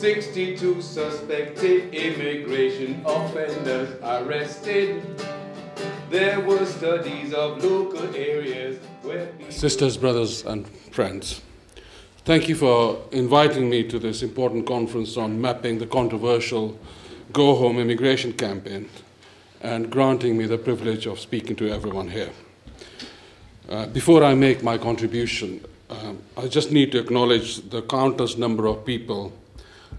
62 suspected immigration offenders arrested. There were studies of local areas where people... Sisters, brothers, and friends, thank you for inviting me to this important conference on mapping the controversial Go Home immigration campaign and granting me the privilege of speaking to everyone here. Before I make my contribution, I just need to acknowledge the countless number of people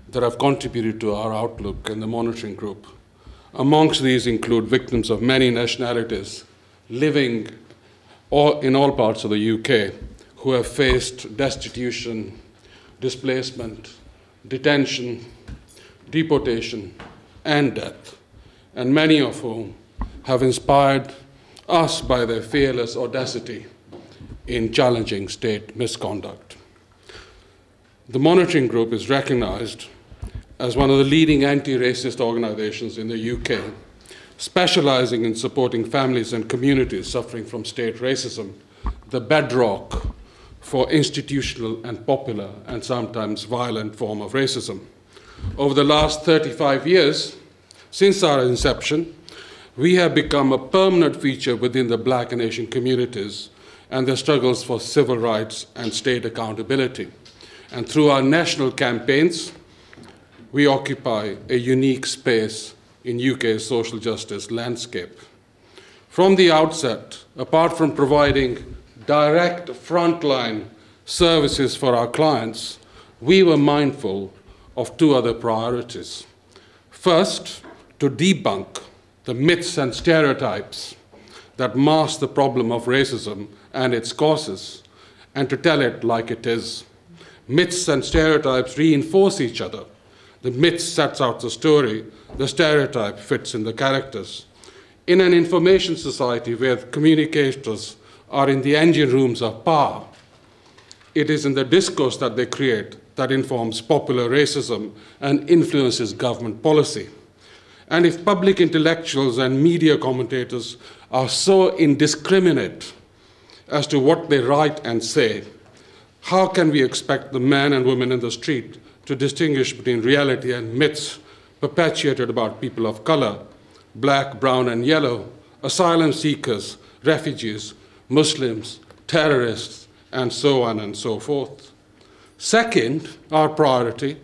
that have contributed to our outlook and the monitoring group. Amongst these include victims of many nationalities living in all parts of the UK who have faced destitution, displacement, detention, deportation, and death, and many of whom have inspired us by their fearless audacity in challenging state misconduct. The monitoring group is recognized as one of the leading anti-racist organizations in the UK, specializing in supporting families and communities suffering from state racism, the bedrock for institutional and popular and sometimes violent form of racism. Over the last 35 years, since our inception, we have become a permanent feature within the Black and Asian communities and their struggles for civil rights and state accountability. And through our national campaigns, we occupy a unique space in UK's social justice landscape. From the outset, apart from providing direct frontline services for our clients, we were mindful of two other priorities. First, to debunk the myths and stereotypes that mask the problem of racism and its causes, and to tell it like it is. Myths and stereotypes reinforce each other. The myth sets out the story, the stereotype fits in the characters. In an information society where communicators are in the engine rooms of power, it is in the discourse that they create that informs popular racism and influences government policy. And if public intellectuals and media commentators are so indiscriminate as to what they write and say, how can we expect the men and women in the street to distinguish between reality and myths perpetuated about people of color, black, brown, and yellow, asylum seekers, refugees, Muslims, terrorists, and so on and so forth? Second, our priority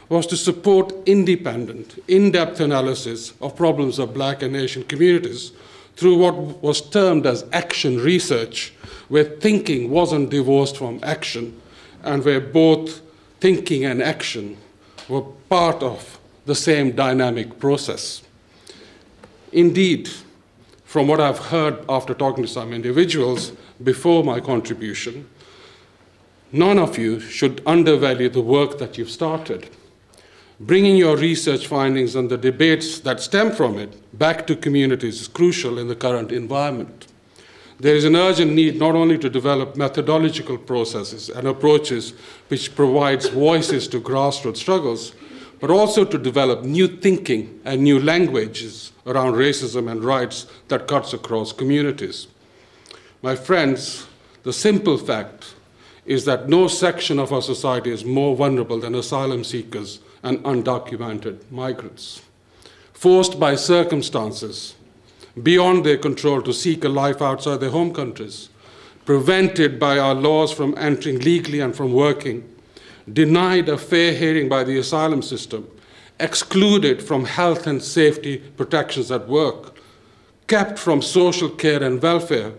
was to support independent, in-depth analysis of problems of Black and Asian communities through what was termed as action research, where thinking wasn't divorced from action, and where both thinking and action were part of the same dynamic process. Indeed, from what I've heard after talking to some individuals before my contribution, none of you should undervalue the work that you've started. Bringing your research findings and the debates that stem from it back to communities is crucial in the current environment. There is an urgent need not only to develop methodological processes and approaches which provides voices to grassroots struggles, but also to develop new thinking and new languages around racism and rights that cuts across communities. My friends, the simple fact is that no section of our society is more vulnerable than asylum seekers and undocumented migrants. Forced by circumstances beyond their control to seek a life outside their home countries, prevented by our laws from entering legally and from working, denied a fair hearing by the asylum system, excluded from health and safety protections at work, kept from social care and welfare,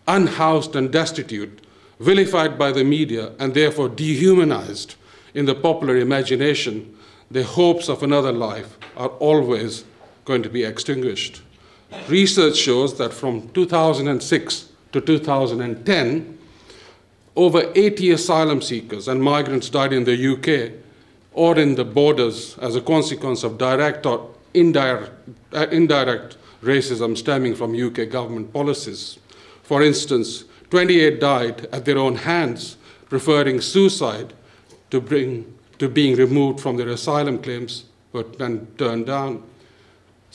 unhoused and destitute, vilified by the media, and therefore dehumanized in the popular imagination, their hopes of another life are always going to be extinguished. Research shows that from 2006 to 2010, over 80 asylum seekers and migrants died in the UK or in the borders as a consequence of direct or indirect racism stemming from UK government policies. For instance, 28 died at their own hands, preferring suicide to being removed from their asylum claims but then turned down.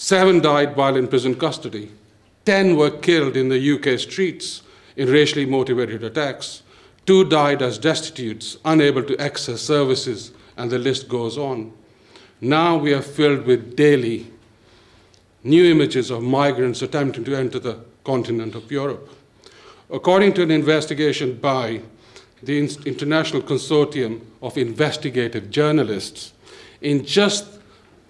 7 died while in prison custody. 10 were killed in the UK streets in racially motivated attacks. 2 died as destitutes, unable to access services, and the list goes on. Now we are filled with daily new images of migrants attempting to enter the continent of Europe. According to an investigation by the International Consortium of Investigative Journalists, in just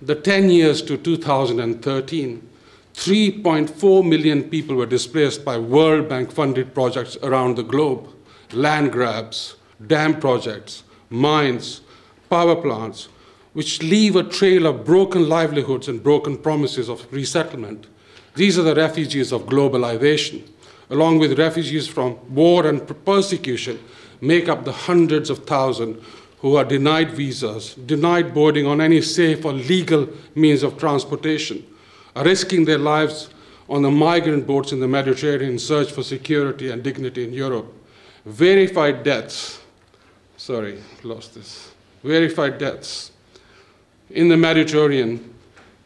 the 10 years to 2013, 3.4 million people were displaced by World Bank-funded projects around the globe: land grabs, dam projects, mines, power plants, which leave a trail of broken livelihoods and broken promises of resettlement. These are the refugees of globalization, along with refugees from war and persecution, make up the hundreds of thousands who are denied visas, denied boarding on any safe or legal means of transportation, are risking their lives on the migrant boats in the Mediterranean in search for security and dignity in Europe. Verified deaths in the Mediterranean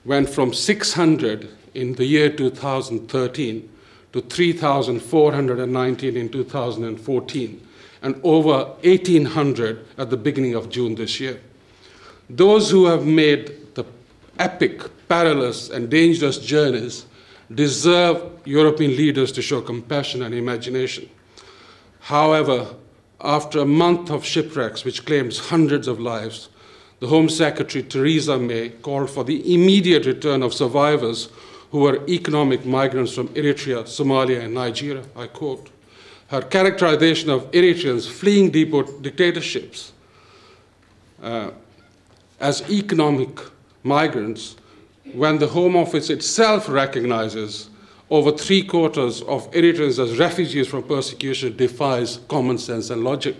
went from 600 in the year 2013 to 3,419 in 2014, and over 1,800 at the beginning of June this year. Those who have made the epic, perilous, and dangerous journeys deserve European leaders to show compassion and imagination. However, after a month of shipwrecks which claims hundreds of lives, the Home Secretary Theresa May called for the immediate return of survivors who were economic migrants from Eritrea, Somalia, and Nigeria. I quote, her characterization of Eritreans fleeing dictatorships as economic migrants, when the Home Office itself recognizes over 3/4 of Eritreans as refugees from persecution, defies common sense and logic.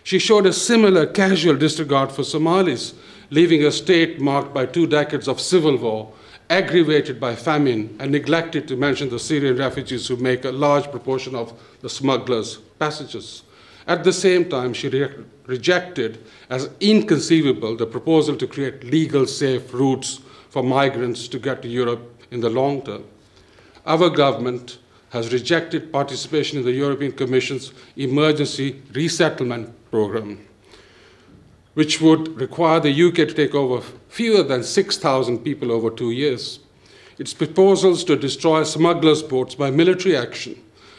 She showed a similar casual disregard for Somalis, leaving a state marked by 2 decades of civil war, aggravated by famine, and neglected to mention the Syrian refugees who make a large proportion of the smugglers' passengers. At the same time, she rejected as inconceivable the proposal to create legal, safe routes for migrants to get to Europe in the long term. Our government has rejected participation in the European Commission's emergency resettlement program, which would require the UK to take over fewer than 6,000 people over 2 years. Its proposals to destroy smugglers' boats by military action,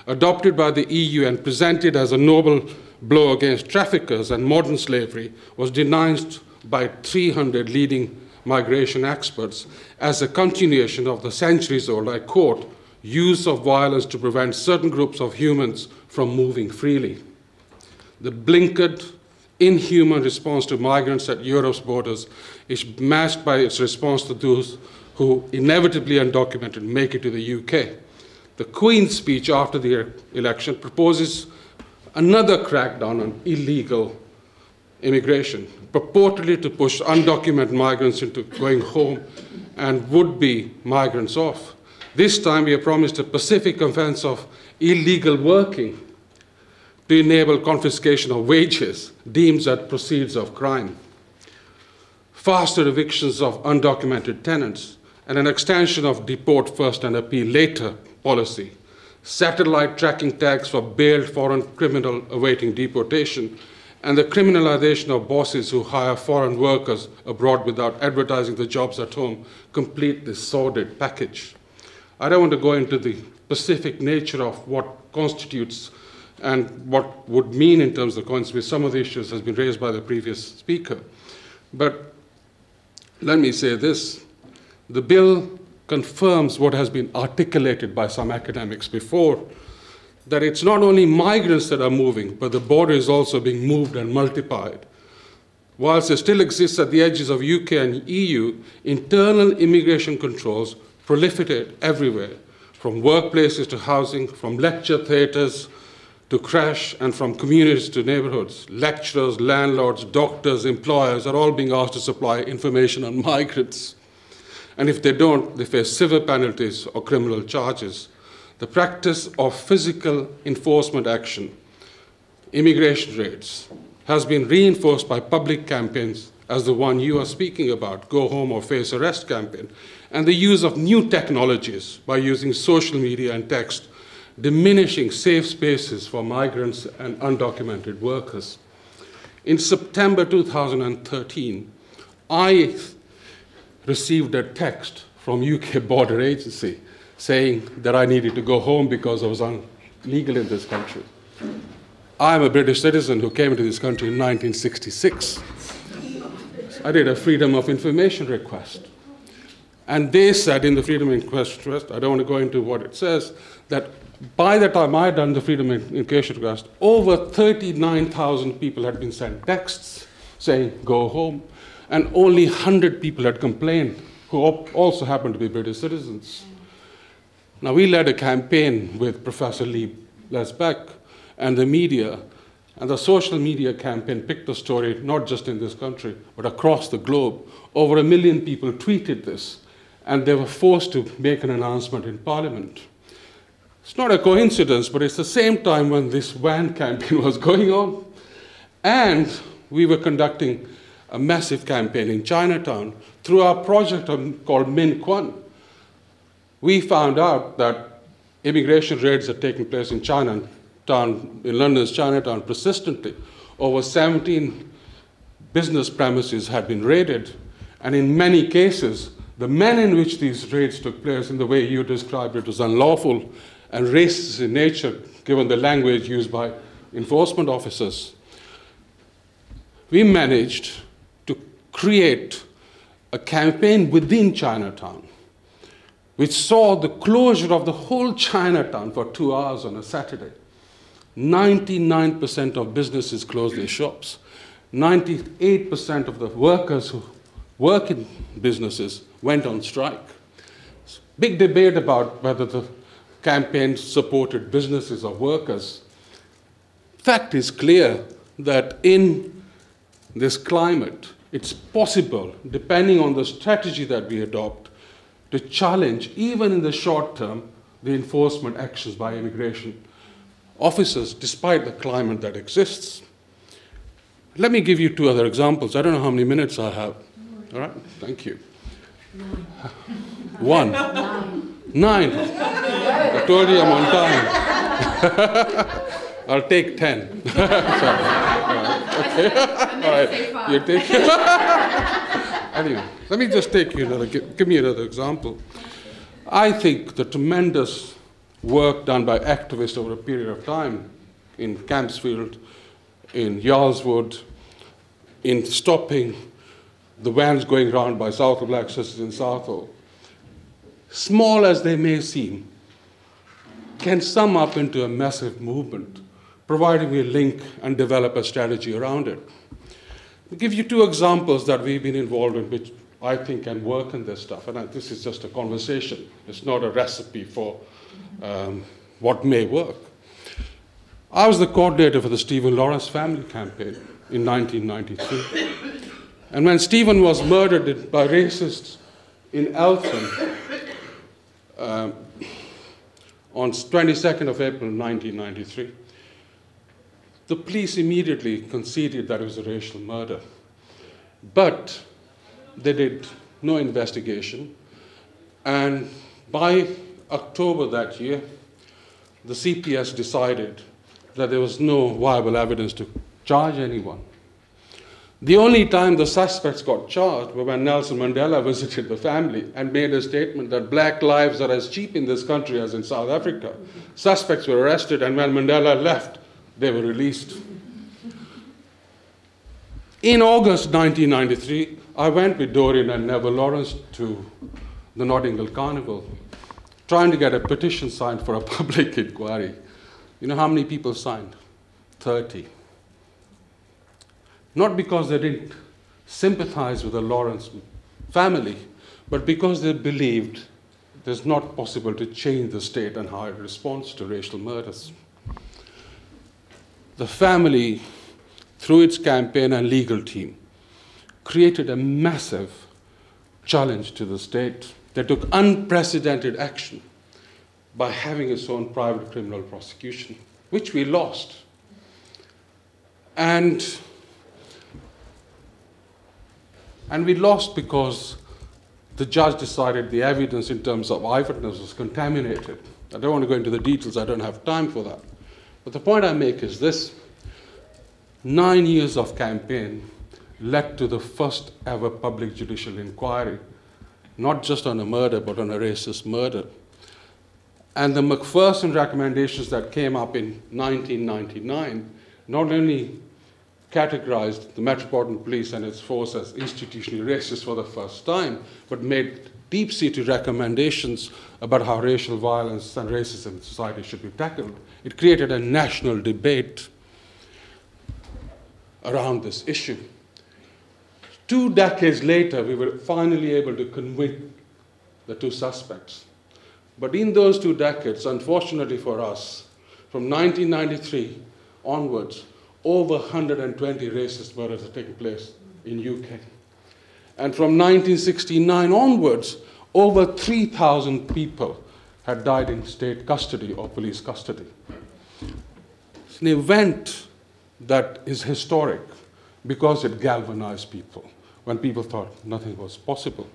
adopted by the EU and presented as a noble blow against traffickers and modern slavery, was denounced by 300 leading migration experts as a continuation of the centuries-old, I quote, use of violence to prevent certain groups of humans from moving freely. The blinkered, inhuman response to migrants at Europe's borders is matched by its response to those who inevitably undocumented make it to the UK. The Queen's speech after the election proposes another crackdown on illegal immigration, purportedly to push undocumented migrants into going home and would-be migrants off. This time we are promised a Pacific offense of illegal working to enable confiscation of wages deemed as proceeds of crime, faster evictions of undocumented tenants, and an extension of deport first and appeal later policy, satellite tracking tags for bailed foreign criminals awaiting deportation, and the criminalization of bosses who hire foreign workers abroad without advertising the jobs at home complete this sordid package. I don't want to go into the specific nature of what constitutes and what would mean in terms of consequences. Some of the issues has been raised by the previous speaker. But let me say this. The bill confirms what has been articulated by some academics before, that it's not only migrants that are moving, but the border is also being moved and multiplied. Whilst it still exists at the edges of UK and EU, internal immigration controls proliferate everywhere, from workplaces to housing, from lecture theatres to crash, and from communities to neighbourhoods. Lecturers, landlords, doctors, employers are all being asked to supply information on migrants. And if they don't, they face civil penalties or criminal charges. The practice of physical enforcement action, immigration raids, has been reinforced by public campaigns as the one you are speaking about, Go Home or Face Arrest campaign, and the use of new technologies by using social media and text, diminishing safe spaces for migrants and undocumented workers. In September 2013, I received a text from UK border agency saying that I needed to go home because I was illegal in this country. I'm a British citizen who came into this country in 1966. I did a Freedom of Information request. And they said in the Freedom of Information request, I don't want to go into what it says, that by the time I had done the Freedom of Information request, over 39,000 people had been sent texts saying, go home. And only 100 people had complained, who also happened to be British citizens. Now, we led a campaign with Professor Lee Lesbeck and the media, and the social media campaign picked the story not just in this country, but across the globe. Over 1 million people tweeted this, and they were forced to make an announcement in Parliament. It's not a coincidence, but it's the same time when this van campaign was going on. And we were conducting a massive campaign in Chinatown through our project called Min Kwan. We found out that immigration raids are taking place in Chinatown, in London's Chinatown, persistently. Over 17 business premises had been raided, and in many cases, the manner in which these raids took place, in the way you described it, was unlawful and racist in nature, given the language used by enforcement officers. We managed to create a campaign within Chinatown, which saw the closure of the whole Chinatown for 2 hours on a Saturday. 99% of businesses closed their shops. 98% of the workers who work in businesses went on strike. Big debate about whether the campaign supported businesses or workers. Fact is clear that in this climate, it's possible, depending on the strategy that we adopt, to challenge, even in the short term, the enforcement actions by immigration officers, despite the climate that exists. Let me give you 2 other examples. I don't know how many minutes I have. All right, thank you. 1. 9. I told you I'm on time. I'll take 10. Sorry. All right. Okay. All right. You take Anyway, let me just take you give me another example. I think the tremendous work done by activists over a period of time in Campsfield, in Yarlswood, in stopping the vans going around by Southall black sisters in Southall, small as they may seem, can sum up into a massive movement, providing we link and develop a strategy around it. I'll give you 2 examples that we've been involved in, which I think can work in this stuff. And this is just a conversation. It's not a recipe for what may work. I was the coordinator for the Stephen Lawrence family campaign in 1993. And when Stephen was murdered by racists in Eltham on 22nd of April 1993, the police immediately conceded that it was a racial murder. But they did no investigation. And by October that year, the CPS decided that there was no viable evidence to charge anyone. The only time the suspects got charged were when Nelson Mandela visited the family and made a statement that black lives are as cheap in this country as in South Africa. Suspects were arrested, and when Mandela left, they were released. In August 1993, I went with Dorian and Neville Lawrence to the Notting Hill Carnival, trying to get a petition signed for a public inquiry. You know how many people signed? 30. Not because they didn't sympathize with the Lawrence family, but because they believed it is not possible to change the state and how it responds to racial murders. The family, through its campaign and legal team, created a massive challenge to the state. They took unprecedented action by having its own private criminal prosecution, which we lost. And we lost because the judge decided the evidence in terms of eyewitness was contaminated. I don't want to go into the details, I don't have time for that. But the point I make is this: 9 years of campaign led to the first ever public judicial inquiry not just on a murder, but on a racist murder. And the Macpherson recommendations that came up in 1999 not only categorized the Metropolitan Police and its force as institutionally racist for the first time, but made deep-seated recommendations about how racial violence and racism in society should be tackled. It created a national debate around this issue. 2 decades later, we were finally able to convict the 2 suspects. But in those 2 decades, unfortunately for us, from 1993 onwards, over 120 racist murders have taken place in UK. And from 1969 onwards, over 3,000 people had died in state custody or police custody. It's an event that is historic because it galvanized people when people thought nothing was possible.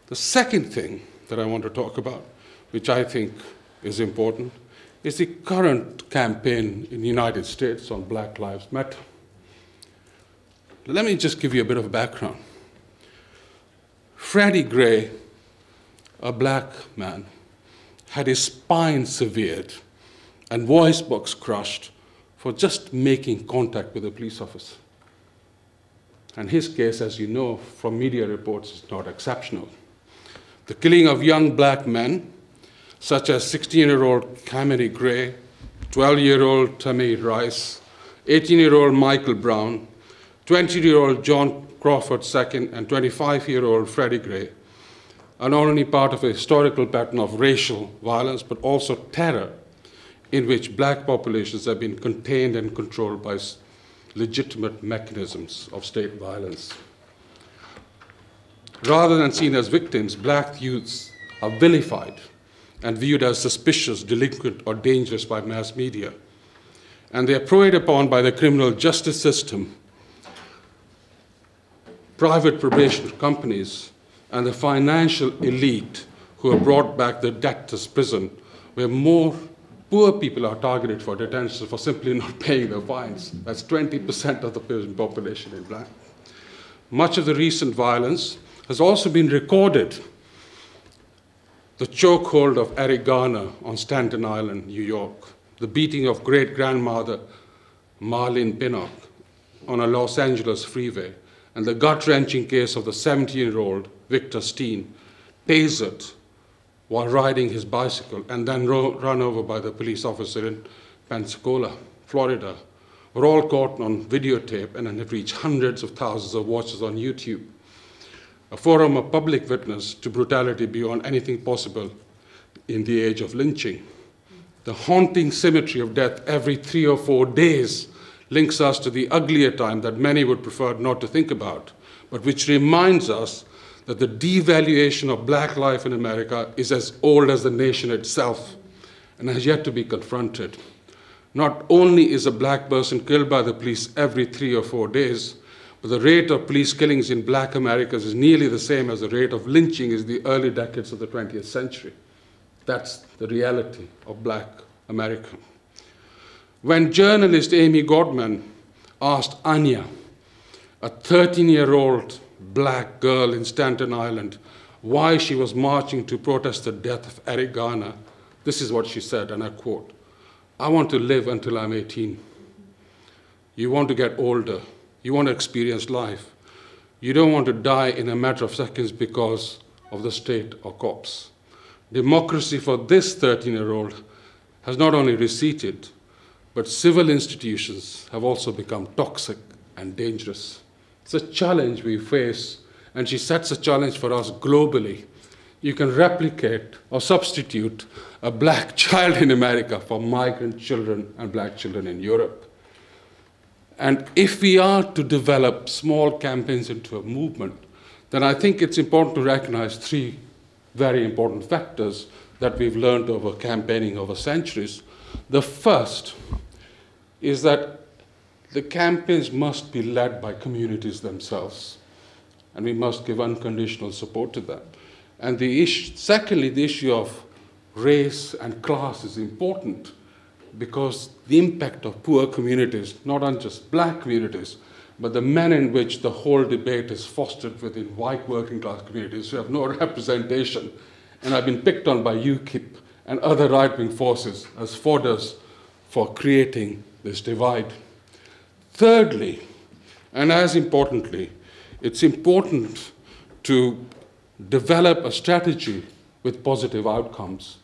The second thing that I want to talk about, which I think is important, is the current campaign in the United States on Black Lives Matter. Let me just give you a bit of background. Freddie Gray, a black man, had his spine severed and voice box crushed for just making contact with a police officer. And his case, as you know from media reports, is not exceptional. The killing of young black men, such as 16-year-old Cameron Gray, 12-year-old Tamir Rice, 18-year-old Michael Brown, 20-year-old John Crawford II, and 25-year-old Freddie Gray, are not only part of a historical pattern of racial violence, but also terror in which black populations have been contained and controlled by legitimate mechanisms of state violence. Rather than seen as victims, black youths are vilified and viewed as suspicious, delinquent, or dangerous by mass media. And they are preyed upon by the criminal justice system, private probation companies, and the financial elite who have brought back the debtors' prison, where more poor people are targeted for detention for simply not paying their fines. That's 20% of the prison population in black. Much of the recent violence has also been recorded. The chokehold of Eric Garner on Staten Island, New York, the beating of great-grandmother Marlene Pinnock on a Los Angeles freeway, and the gut-wrenching case of the 17-year-old Victor Steen, tasered while riding his bicycle and then run over by the police officer in Pensacola, Florida, were all caught on videotape and have reached hundreds of thousands of watches on YouTube. A forum of public witness to brutality beyond anything possible in the age of lynching. The haunting symmetry of death every 3 or 4 days links us to the uglier time that many would prefer not to think about, but which reminds us that the devaluation of black life in America is as old as the nation itself and has yet to be confronted. Not only is a black person killed by the police every 3 or 4 days, but the rate of police killings in black Americas is nearly the same as the rate of lynching in the early decades of the 20th century. That's the reality of black America. When journalist Amy Godman asked Anya, a 13-year-old black girl in Staten Island, why she was marching to protest the death of Eric Garner, this is what she said, and I quote, "I want to live until I'm 18. You want to get older. You want to experience life. You don't want to die in a matter of seconds because of the state or cops." Democracy for this 13-year-old has not only receded, but civil institutions have also become toxic and dangerous. It's a challenge we face, and she sets a challenge for us globally. You can replicate or substitute a black child in America for migrant children and black children in Europe. And if we are to develop small campaigns into a movement, then I think it's important to recognize 3 very important factors that we've learned over campaigning over centuries. The first is that the campaigns must be led by communities themselves, and we must give unconditional support to them. And secondly, the issue of race and class is important because the impact of poor communities, not on just black communities, but the manner in which the whole debate is fostered within white working class communities who have no representation and have been picked on by UKIP and other right-wing forces as fodders for creating this divide. Thirdly, and as importantly, it's important to develop a strategy with positive outcomes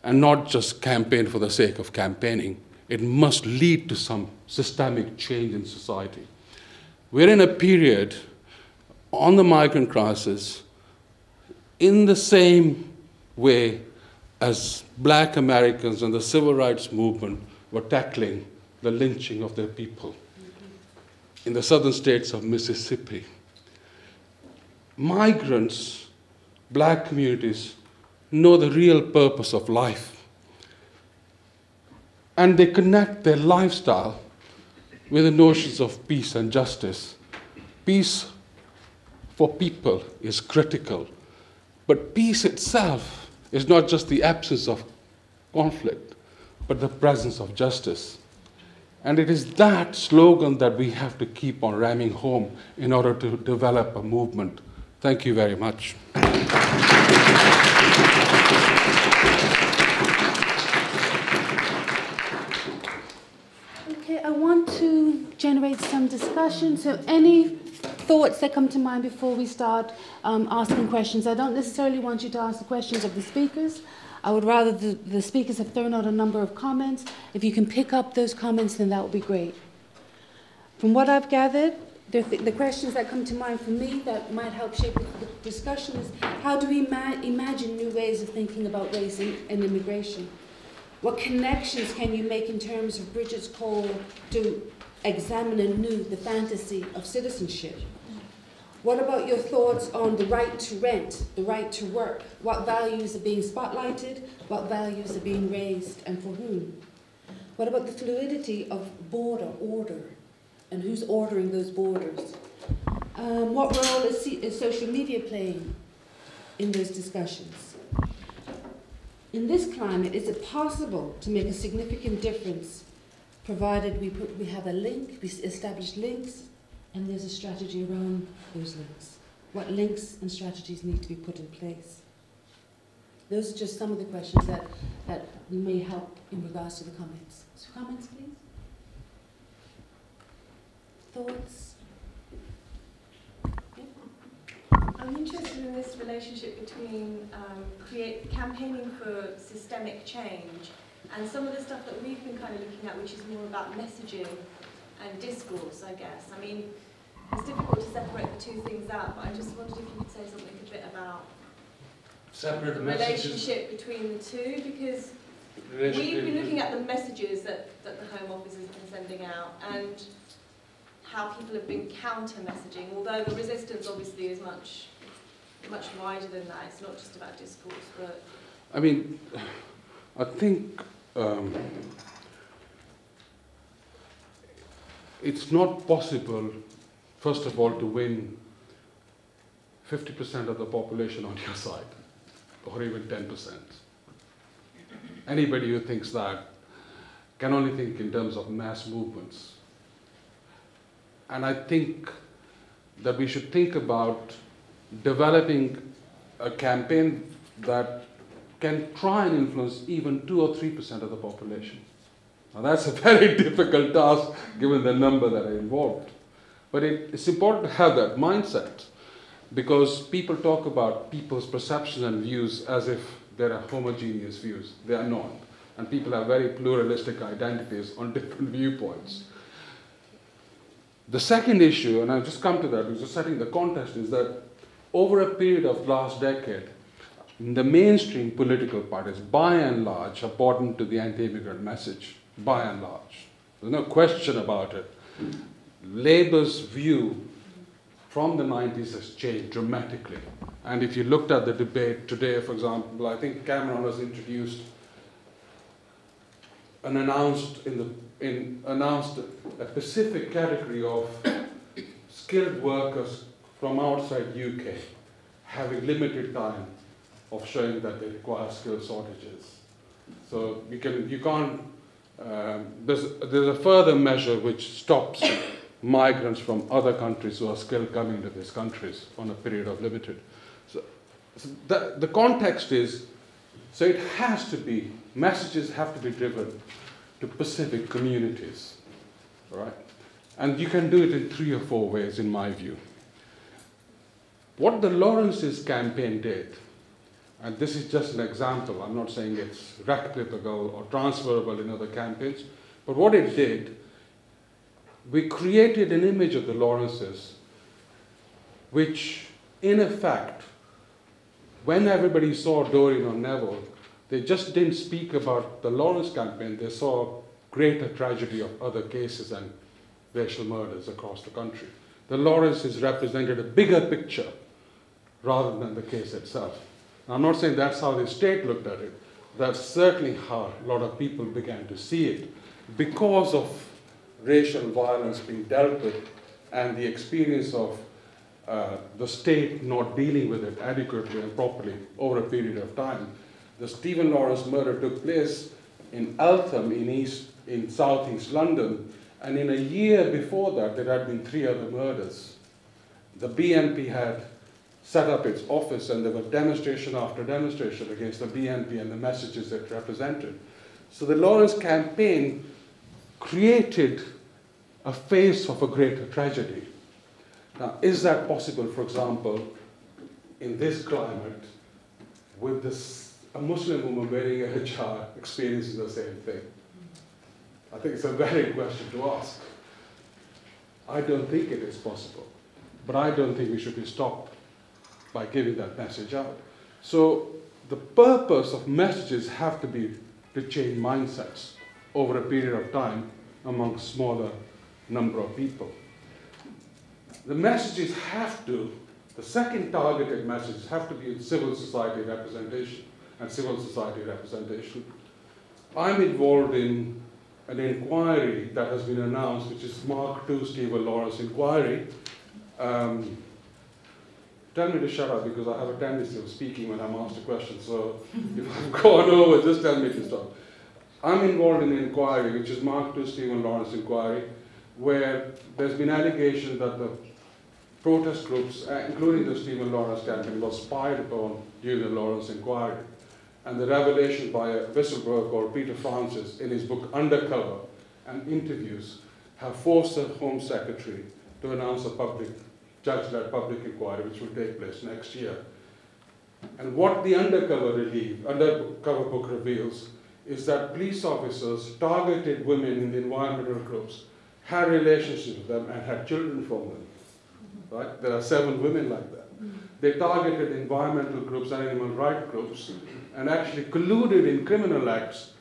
and not just campaign for the sake of campaigning. It must lead to some systemic change in society. We're in a period on the migrant crisis in the same way as Black Americans and the civil rights movement were tackling the lynching of their people in the southern states of Mississippi. Migrants, Black communities, know the real purpose of life. And they connect their lifestyle with the notions of peace and justice. Peace for people is critical, but peace itself is not just the absence of conflict, but the presence of justice. And it is that slogan that we have to keep on ramming home in order to develop a movement. Thank you very much. Okay, I want to generate some discussion. So any thoughts that come to mind before we start asking questions? I don't necessarily want you to ask the questions of the speakers. I would rather the speakers have thrown out a number of comments. If you can pick up those comments, then that would be great. From what I've gathered, the questions that come to mind for me that might help shape the discussion is, how do we imagine new ways of thinking about race and immigration? What connections can you make in terms of Bridget's call to examine anew the fantasy of citizenship? What about your thoughts on the right to rent, the right to work? What values are being spotlighted? What values are being raised, and for whom? What about the fluidity of border order, and who's ordering those borders? What role is social media playing in those discussions? In this climate, is it possible to make a significant difference, provided we have a link, we establish links, and there's a strategy around those links? What links and strategies need to be put in place? Those are just some of the questions that may help in regards to the comments. So comments, please? Thoughts? I'm interested in this relationship between campaigning for systemic change and some of the stuff that we've been kind of looking at, which is more about messaging and discourse, I guess. I mean, it's difficult to separate the two things out, but I just wondered if you could say something a bit about Separate the messages. relationship between the two, because we've been looking at the messages that the Home Office has been sending out and how people have been counter-messaging, although the resistance obviously is much wider than that. It's not just about discourse, but... I mean, I think it's not possible, first of all, to win 50% of the population on your side, or even 10%. Anybody who thinks that can only think in terms of mass movements. And I think that we should think about developing a campaign that can try and influence even 2 or 3% of the population. Now that's a very difficult task given the number that are involved. But it's important to have that mindset, because people talk about people's perceptions and views as if there are homogeneous views. They are not. And people have very pluralistic identities on different viewpoints. The second issue, and I'll just come to that, which is setting the context, is that over a period of last decade, the mainstream political parties, by and large, have bought into the anti-immigrant message, by and large. There's no question about it. Labour's view from the 90s has changed dramatically. And if you looked at the debate today, for example, I think Cameron has introduced and announced a specific category of skilled workers from outside UK having limited time of showing that they require skill shortages. So there's a further measure which stops migrants from other countries who are still coming to these countries on a period of limited. So the context is, so it has to be, messages have to be driven to specific communities, right? And you can do it in 3 or 4 ways, in my view. What the Lawrence's campaign did, and this is just an example, I'm not saying it's replicable or transferable in other campaigns, but what it did, we created an image of the Lawrences which, in effect, when everybody saw Doreen or Neville, they just didn't speak about the Lawrence campaign, they saw greater tragedy of other cases and racial murders across the country. The Lawrences represented a bigger picture rather than the case itself. Now, I'm not saying that's how the state looked at it. That's certainly how a lot of people began to see it because of racial violence being dealt with and the experience of the state not dealing with it adequately and properly over a period of time. The Stephen Lawrence murder took place in Eltham in southeast London, and in a year before that there had been 3 other murders. The BNP had set up its office and there were demonstration after demonstration against the BNP and the messages it represented. So the Lawrence campaign created a face of a greater tragedy. Now, is that possible, for example, in this climate, with a Muslim woman wearing a hijab experiencing the same thing? I think it's a valid question to ask. I don't think it is possible, but I don't think we should be stopped by giving that message out. So the purpose of messages have to be to change mindsets over a period of time among a smaller number of people. The messages have to, the second targeted messages have to be in civil society representation and civil society representation. I'm involved in an inquiry that has been announced, which is Mark II Stephen Lawrence inquiry. Tell me to shut up because I have a tendency of speaking when I'm asked a question, so if I've gone over, just tell me to stop. I'm involved in an inquiry, which is Mark II Stephen Lawrence inquiry, where there's been allegations that the protest groups, including the Stephen Lawrence campaign, was spied upon during the Lawrence inquiry. And the revelation by a whistleblower called Peter Francis in his book Undercover and Interviews have forced the Home Secretary to announce a judge-led public inquiry which will take place next year. And what the undercover book reveals is that police officers targeted women in the environmental groups, had relationships with them and had children from them. Right? There are 7 women like that. They targeted environmental groups and animal rights groups and actually colluded in criminal acts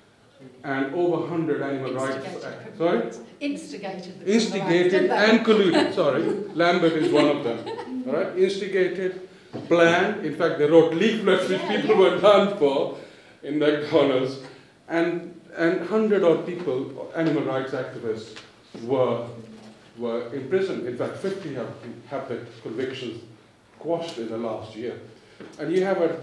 and over 100 animal rights acts. Sorry? Instigated and colluded. Sorry. Lambert is one of them. All right? Instigated, planned. In fact, they wrote leaflets which people were done for in McDonald's. And 100-odd people, animal rights activists, were imprisoned. In fact, 50 have the convictions quashed in the last year. And you have a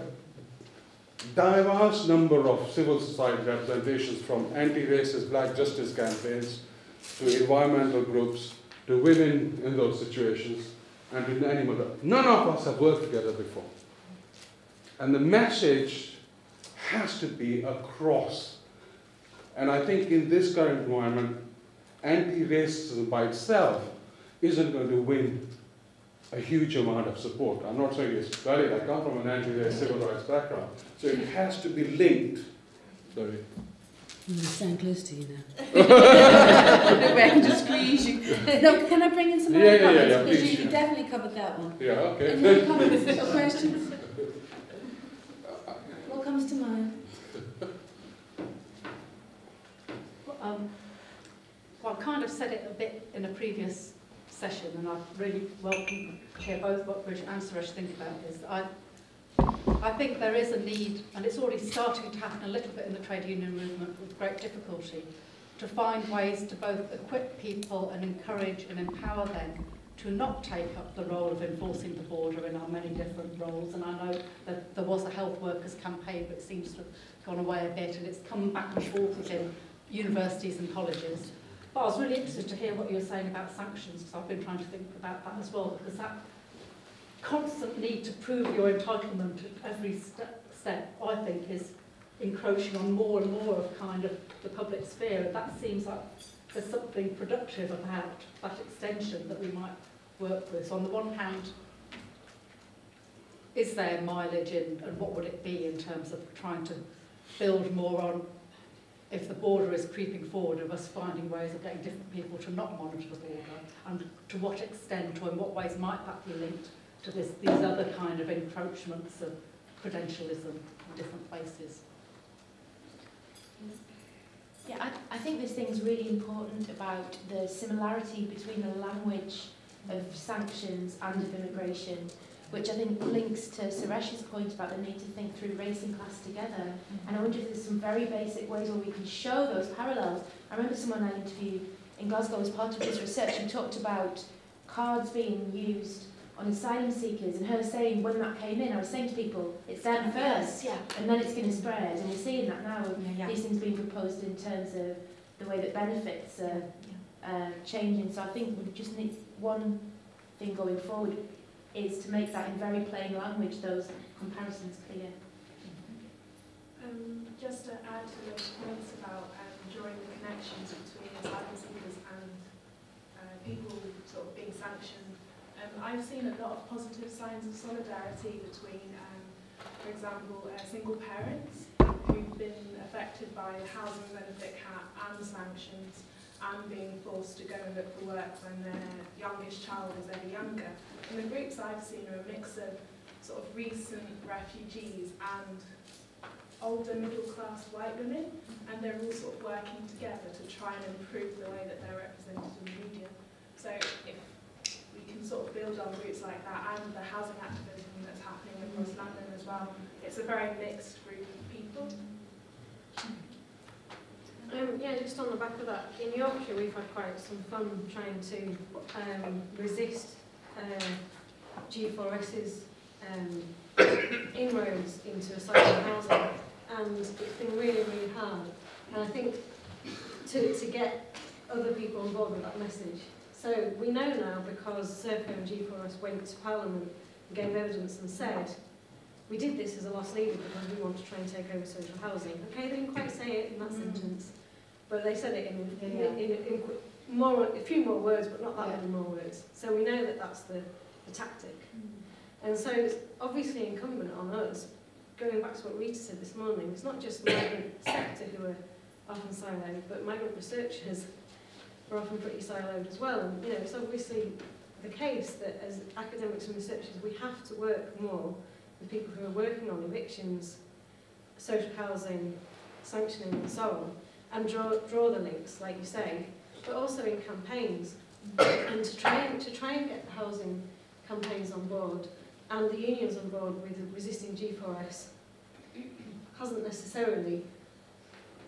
diverse number of civil society representations, from anti-racist black justice campaigns to environmental groups to women in those situations and to animal rights. None of us have worked together before. And the message has to be across. And I think in this current environment, anti-racism by itself isn't going to win a huge amount of support. I'm not saying it's valid. I come from an anti-racist civil rights background. So it has to be linked. Sorry. I'm going to stand close to you now. Maybe I can just squeeze you. No, can I bring in some other comments? Yeah, because please. you definitely covered that one. Yeah, okay. Any other comments or questions? What comes to mind? Well, I kind of said it a bit in a previous session, and I really welcome to hear both what Bridget and Suresh think about this. I think there is a need, and it's already starting to happen a little bit in the trade union movement with great difficulty, to find ways to both equip people and encourage and empower them to not take up the role of enforcing the border in our many different roles. And I know that there was a health workers campaign, but it seems to have gone away a bit, and it's come back and forth within universities and colleges. But I was really interested to hear what you were saying about sanctions, because I've been trying to think about that as well, because that constant need to prove your entitlement at every step, I think, is encroaching on more and more of kind of the public sphere. And that seems like there's something productive about that extension that we might work with. So on the one hand, is there mileage in, and what would it be in terms of trying to build more on, if the border is creeping forward, of us finding ways of getting different people to not monitor the border, and to what extent or in what ways might that be linked to these other kind of encroachments of credentialism in different places? Yeah, I think this thing's really important about the similarity between the language of sanctions and of immigration, which I think links to Suresh's point about the need to think through race and class together. And I wonder if there's some very basic ways where we can show those parallels. I remember someone I interviewed in Glasgow as part of his research who talked about cards being used on asylum seekers, and her saying when that came in, I was saying to people, it's them first, and then it's going to spread. And we're seeing that now with these things being proposed in terms of the way that benefits are changing. So I think we just need one thing going forward is to make that in very plain language, those comparisons clear. Just to add to those points about drawing the connections between asylum seekers and people sort of being sanctioned, I've seen a lot of positive signs of solidarity between, for example, single parents who've been affected by the housing benefit cap and sanctions and being forced to go and look for work when their youngest child is ever younger. And the groups I've seen are a mix of sort of recent refugees and older middle-class white women, and they're all sort of working together to try and improve the way that they're represented in the media. So if we can sort of build on groups like that and the housing activism that's happening across London as well, it's a very mixed group of people. Yeah, just on the back of that, in Yorkshire we've had quite some fun trying to resist G4S's inroads into asylum housing, and it's been really, really hard. And I think to get other people on board with that message. So we know now, because Serco and G4S went to Parliament and gave evidence and said, we did this as a lost leader because we want to try and take over social housing. Okay, they didn't quite say it in that sentence, but they said it in a few more words, but not that many more words. So we know that that's the tactic. And so it's obviously incumbent on us, going back to what Rita said this morning, it's not just the migrant sector who are often siloed, but migrant researchers are often pretty siloed as well. And it's obviously the case that as academics and researchers, we have to work more with people who are working on evictions, social housing, sanctioning and so on, and draw the links, like you say, but also in campaigns, and to try and get the housing campaigns on board and the unions on board with resisting G4S hasn't necessarily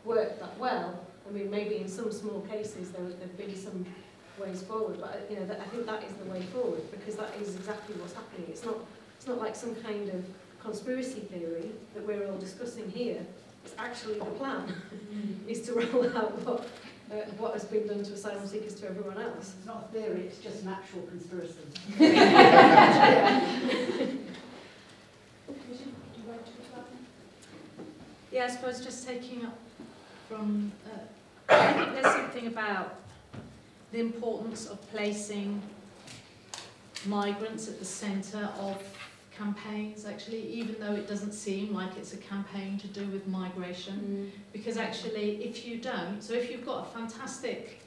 worked that well. I mean, maybe in some small cases there have been some ways forward, but I think that is the way forward, because that is exactly what's happening. It's not like some kind of conspiracy theory that we're all discussing here. It's actually the plan is to roll out what has been done to asylum seekers to everyone else. It's not a theory, it's just an actual conspiracy. Yeah, I suppose just taking up from, I think there's something about the importance of placing migrants at the centre of campaigns, actually, even though it doesn't seem like it's a campaign to do with migration. Because actually, if you don't, so if you've got a fantastic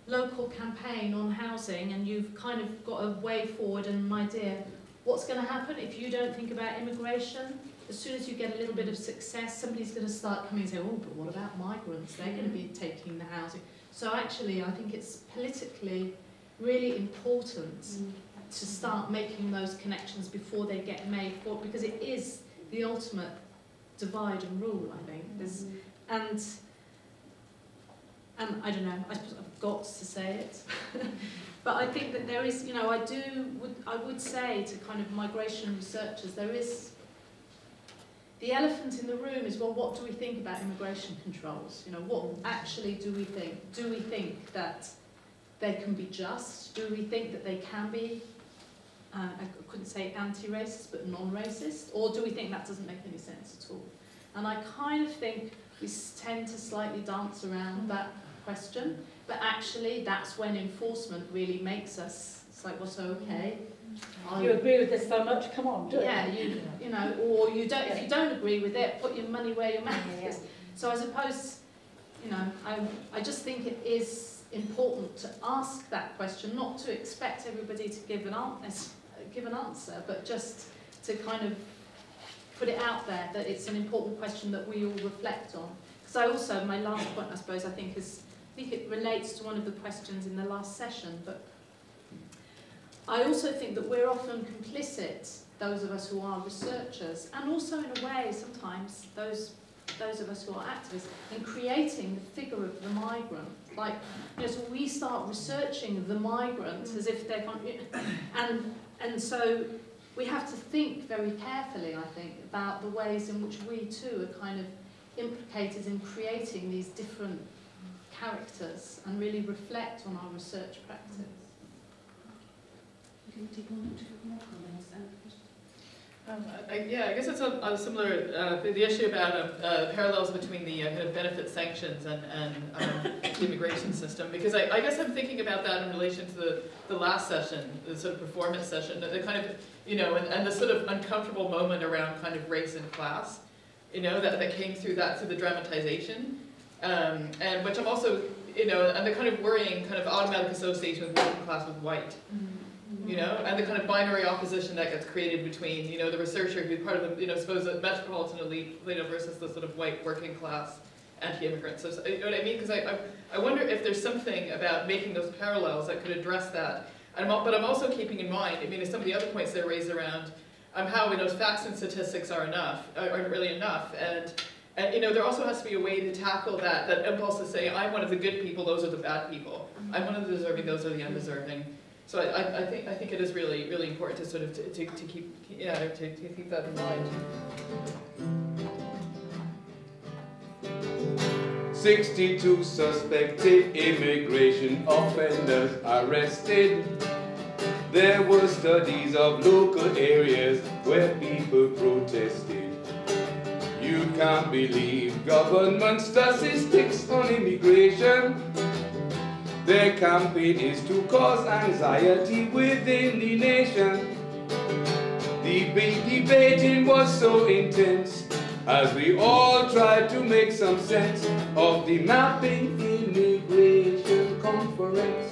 local campaign on housing and you've kind of got a way forward and an idea, what's going to happen if you don't think about immigration? As soon as you get a little bit of success, somebody's going to start coming and say, oh, but what about migrants? They're going to be taking the housing. So actually, I think it's politically really important to start making those connections before they get made, because it is the ultimate divide and rule, I think. And I don't know, I suppose I've got to say it. But I think that there is, I would say to kind of migration researchers, there is, the elephant in the room is, well, what do we think about immigration controls? What actually do we think? Do we think that they can be just? Do we think that they can be, I couldn't say anti-racist, but non-racist? Or do we think that doesn't make any sense at all? And I kind of think we tend to slightly dance around that question, but actually that's when enforcement really makes us, it's like, what's okay? You agree with this so much, come on, do it. Yeah, you know, or you don't, if you don't agree with it, put your money where your mouth is. So I suppose, you know, I just think it is important to ask that question, not to expect everybody to give an answer, but just to kind of put it out there that it's an important question that we all reflect on. Because I also, my last point, I suppose, I think it relates to one of the questions in the last session, but I also think that we're often complicit, those of us who are researchers, and also in a way, sometimes, those of us who are activists, in creating the figure of the migrant. Like, you know, so we start researching the migrant as if they're, and so we have to think very carefully, I think, about the ways in which we too are kind of implicated in creating these different characters and really reflect on our research practice. Can we take one or two more comments? I guess it's a similar, the issue about parallels between the kind of benefit sanctions and the immigration system, because I guess I'm thinking about that in relation to the last session, the sort of performance session, the kind of, you know, and the sort of uncomfortable moment around kind of race and class, you know, that came through the dramatization, and which I'm also, you know, and the kind of worrying kind of automatic association with working class with white. You know, and the kind of binary opposition that gets created between, you know, the researcher who's part of the, you know, suppose the metropolitan elite, you know, versus the sort of white working class anti-immigrant. So, you know what I mean? Because I wonder if there's something about making those parallels that could address that. But I'm also keeping in mind, I mean, some of the other points that are raised around how, you know, facts and statistics aren't really enough, and you know, there also has to be a way to tackle that impulse to say, I'm one of the good people, those are the bad people. I'm one of the deserving, those are the undeserving. So I think it is really, really important to sort of to keep that in mind. 62 suspected immigration offenders arrested. There were studies of local areas where people protested. You can't believe government statistics on immigration. Their campaign is to cause anxiety within the nation. The debating was so intense as we all tried to make some sense of the mapping immigration conference.